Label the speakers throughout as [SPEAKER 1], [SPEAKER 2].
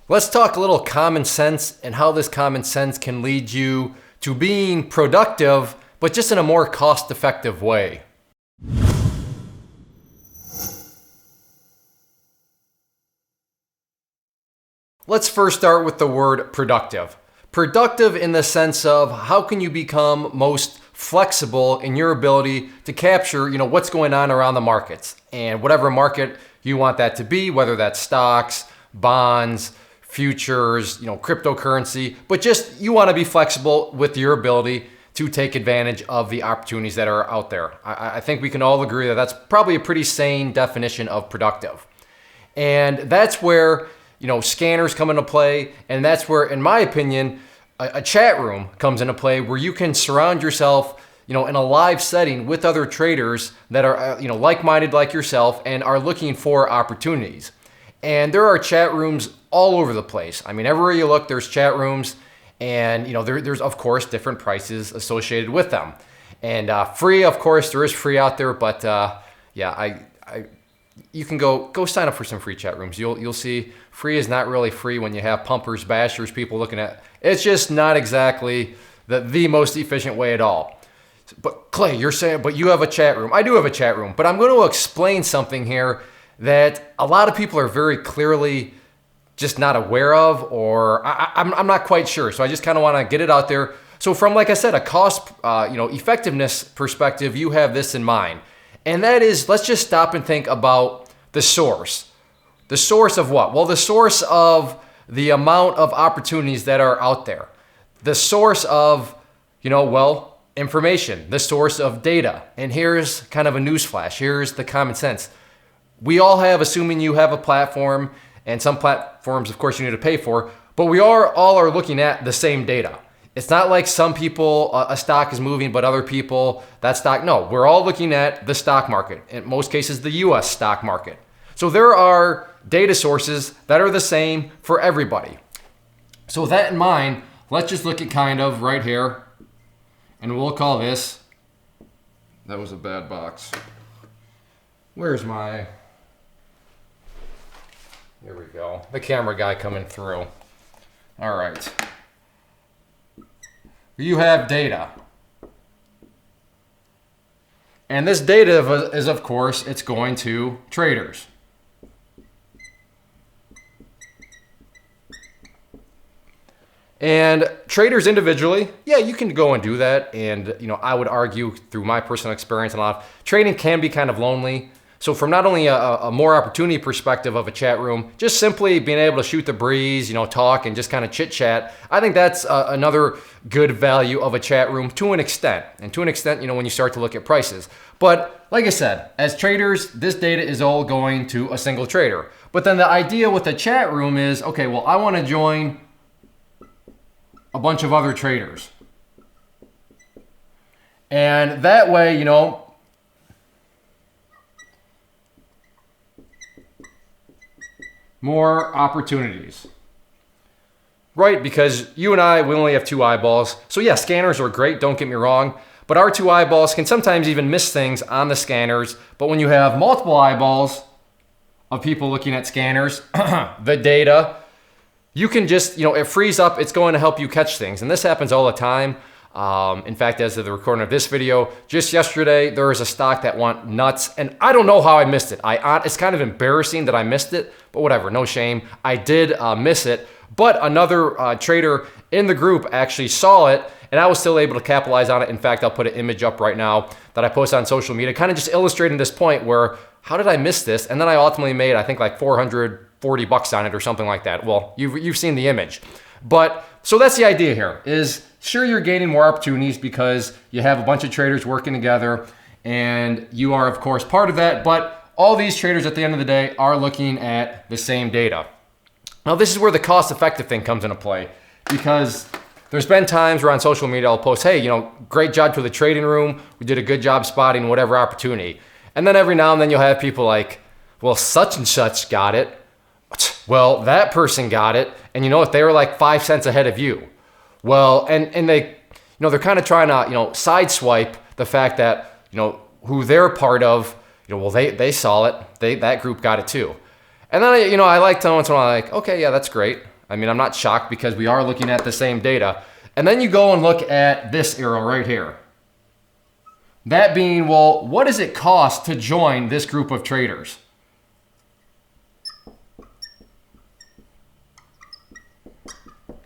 [SPEAKER 1] Let's talk a little common sense and how this common sense can lead you to being productive, but just in a more cost-effective way. Let's first start with the word productive. Productive in the sense of how can you become most flexible in your ability to capture, what's going on around the markets and whatever market you want that to be, whether that's stocks, bonds, futures, cryptocurrency, but just you want to be flexible with your ability to take advantage of the opportunities that are out there. I think we can all agree that that's probably a pretty sane definition of productive. And that's where, scanners come into play. And that's where, in my opinion, a chat room comes into play where you can surround yourself, in a live setting with other traders that are, like-minded like yourself and are looking for opportunities. And there are chat rooms all over the place. I mean, everywhere you look, there's chat rooms, and there's of course different prices associated with them. And free, of course, there is free out there, but you can go sign up for some free chat rooms. You'll see free is not really free when you have pumpers, bashers, people looking at. It's just not exactly the most efficient way at all. But Clay, you're saying, but you have a chat room. I do have a chat room, but I'm going to explain something here that a lot of people are very clearly just not aware of, or I'm not quite sure. So I just kind of want to get it out there. So from, like I said, a cost, effectiveness perspective, you have this in mind. And that is, let's just stop and think about the source. The source of what? Well, the source of the amount of opportunities that are out there. The source of, information. The source of data. And here's kind of a newsflash. Here's the common sense. We all have, assuming you have a platform, and some platforms, of course, you need to pay for, but we all are looking at the same data. It's not like some people, a stock is moving, but other people, that stock, no. We're all looking at the stock market, in most cases, the US stock market. So there are data sources that are the same for everybody. So with that in mind, let's just look at kind of right here, and we'll call this, that was a bad box. Where's my... Here we go. The camera guy coming through. All right. You have data. And this data is, of course, it's going to traders. And traders individually, yeah, you can go and do that. And, I would argue through my personal experience and a lot, trading can be kind of lonely. So from not only a more opportunity perspective of a chat room, just simply being able to shoot the breeze, talk and just kind of chit chat, I think that's another good value of a chat room to an extent. And to an extent, when you start to look at prices. But like I said, as traders, this data is all going to a single trader. But then the idea with the chat room is, okay, well, I want to join a bunch of other traders. And that way, more opportunities. Right, because you and I, we only have two eyeballs. So yeah, scanners are great, don't get me wrong, but our two eyeballs can sometimes even miss things on the scanners. But when you have multiple eyeballs of people looking at scanners, the data, you can just, it frees up, it's going to help you catch things. And this happens all the time. In fact, as of the recording of this video, just yesterday, there was a stock that went nuts, and I don't know how I missed it. It's kind of embarrassing that I missed it, but whatever, no shame. I did miss it, but another trader in the group actually saw it, and I was still able to capitalize on it. In fact, I'll put an image up right now that I post on social media, kind of just illustrating this point where, how did I miss this? And then I ultimately made, I think, like $440 on it or something like that. Well, you've seen the image. But, so that's the idea here, is sure, you're gaining more opportunities because you have a bunch of traders working together and you are, of course, part of that. But all these traders at the end of the day are looking at the same data. Now, this is where the cost-effective thing comes into play, because there's been times where on social media I'll post, hey, great job to the trading room. We did a good job spotting whatever opportunity. And then every now and then you'll have people like, well, such and such got it. Well, that person got it. And you know what? They were like 5 cents ahead of you. Well, and they, they're kind of trying to, sideswipe the fact that, who they're part of, well, they saw it. That group got it too. And then, I like to once in a while, like, okay, yeah, that's great. I mean, I'm not shocked because we are looking at the same data. And then you go and look at this arrow right here. That being, well, what does it cost to join this group of traders?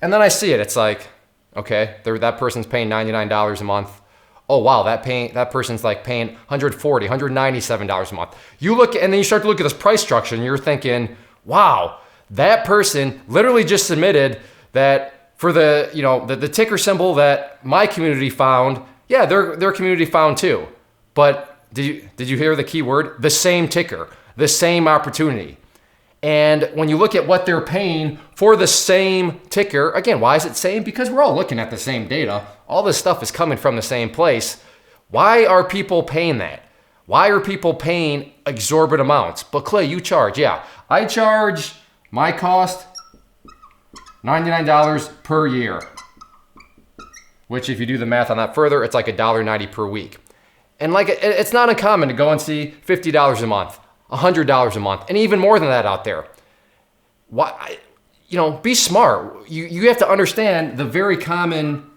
[SPEAKER 1] And then I see it. It's like, okay, that person's paying $99 a month. Oh wow, that person's like paying $140, $197 a month. You look, and then you start to look at this price structure, and you're thinking, wow, that person literally just submitted that for the, you know, the ticker symbol that my community found. Yeah, their community found too. But did you hear the key word? The same ticker, the same opportunity. And when you look at what they're paying for the same ticker, again, why is it same? Because we're all looking at the same data. All this stuff is coming from the same place. Why are people paying that? Why are people paying exorbitant amounts? But Clay, you charge. Yeah, I charge my cost $99 per year, which if you do the math on that further, it's like $1.90 per week. And like, it's not uncommon to go and see $50 a month, $100 a month, and even more than that out there. Why, you know, be smart. You have to understand the very common,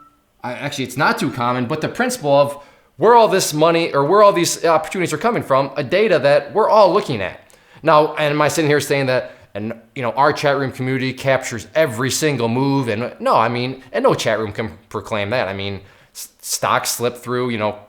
[SPEAKER 1] actually it's not too common, but the principle of where all this money or where all these opportunities are coming from, a data that we're all looking at. Now, and am I sitting here saying that, and you know, our chat room community captures every single move? And no, I mean, and no chat room can proclaim that. I mean, stocks slip through, you know,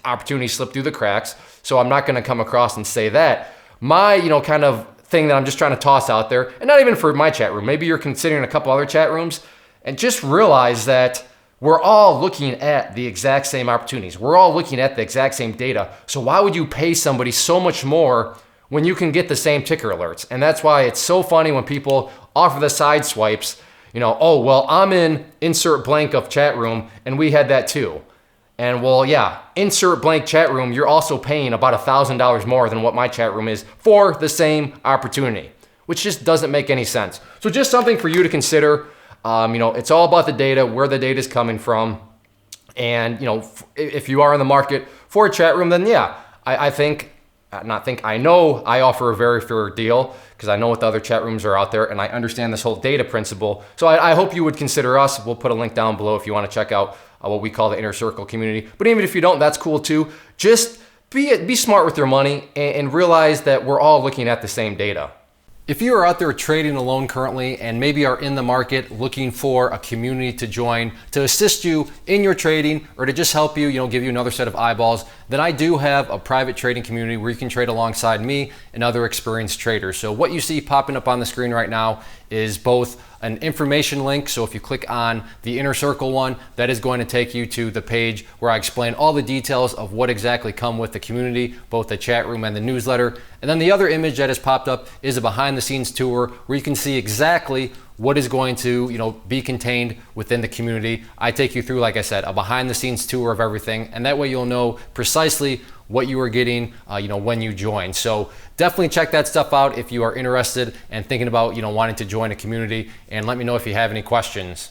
[SPEAKER 1] opportunities slip through the cracks. So I'm not going to come across and say that. My, you know, kind of thing that I'm just trying to toss out there, and not even for my chat room, maybe you're considering a couple other chat rooms, and just realize that we're all looking at the exact same opportunities. We're all looking at the exact same data. So why would you pay somebody so much more when you can get the same ticker alerts? And that's why it's so funny when people offer the side swipes, you know, oh, well, I'm in insert blank of chat room and we had that too. And well, yeah, insert blank chat room, you're also paying about $1,000 more than what my chat room is for the same opportunity, which just doesn't make any sense. So just something for you to consider. You know, it's all about the data, where the data is coming from. And, you know, if you are in the market for a chat room, then yeah, I know I offer a very fair deal because I know what the other chat rooms are out there and I understand this whole data principle. So I hope you would consider us. We'll put a link down below if you want to check out what we call the Inner Circle community. But even if you don't, that's cool too. Just be smart with your money and realize that we're all looking at the same data. If you are out there trading alone currently and maybe are in the market looking for a community to join to assist you in your trading or to just help you, you know, give you another set of eyeballs, then I do have a private trading community where you can trade alongside me and other experienced traders. So what you see popping up on the screen right now is both an information link. So if you click on the Inner Circle one, that is going to take you to the page where I explain all the details of what exactly come with the community, both the chat room and the newsletter. And then the other image that has popped up is a behind the scenes tour where you can see exactly what is going to, you know, be contained within the community. I take you through, like I said, a behind the scenes tour of everything. And that way you'll know precisely what you are getting, you know, when you join. So definitely check that stuff out if you are interested and thinking about, you know, wanting to join a community, and let me know if you have any questions.